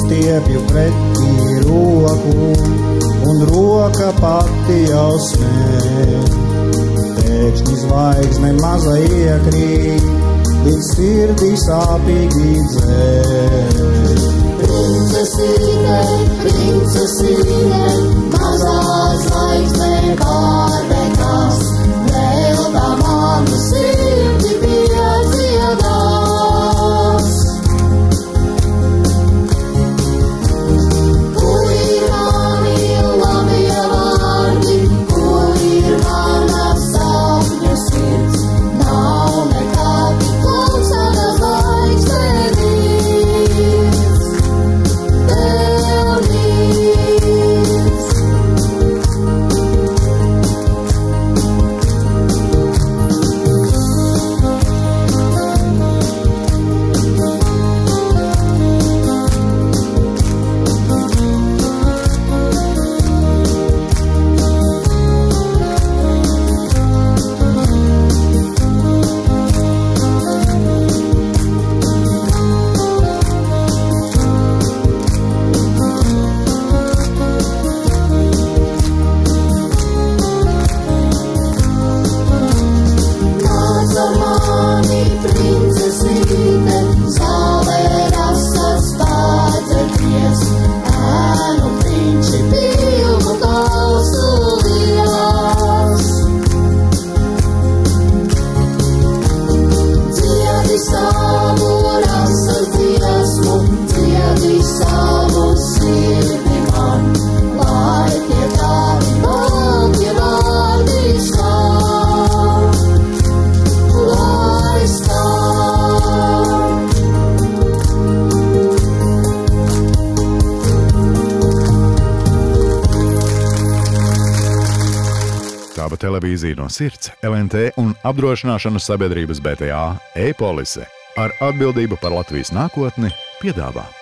Stiepju pretī roku, un roka pati jau smēj. Pēkšņi zvaigzne maza iekrīt, līdz sirdī sāpīgi dzēr. Princesīte, princesīte, mazā zvaigzne pārdegās, vēl tā manu sirdi piedziedās. Televīzija no sirds, LNT un apdrošināšanas sabiedrības BTA e-polise ar atbildību par Latvijas nākotni piedāvā.